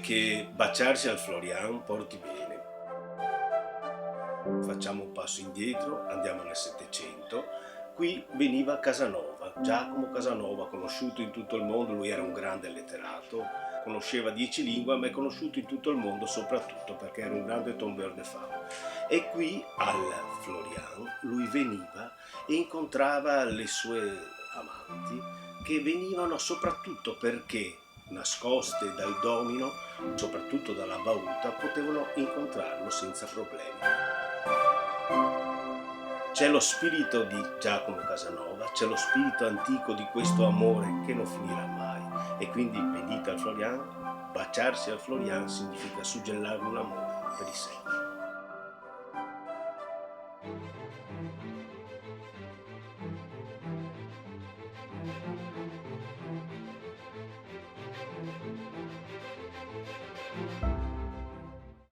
che baciarsi al Florian porti bene. Facciamo un passo indietro, andiamo nel Settecento. Qui veniva Casanova, Giacomo Casanova, conosciuto in tutto il mondo. Lui era un grande letterato, conosceva 10 lingue, ma è conosciuto in tutto il mondo soprattutto perché era un grande tombeur de femme. E qui al Florian lui veniva e incontrava le sue amanti, che venivano soprattutto perché, nascoste dal domino, soprattutto dalla bauta, potevano incontrarlo senza problemi. C'è lo spirito di Giacomo Casanova, c'è lo spirito antico di questo amore che non finirà mai. E quindi venite al Florian, baciarsi al Florian significa suggellare un amore per i secoli.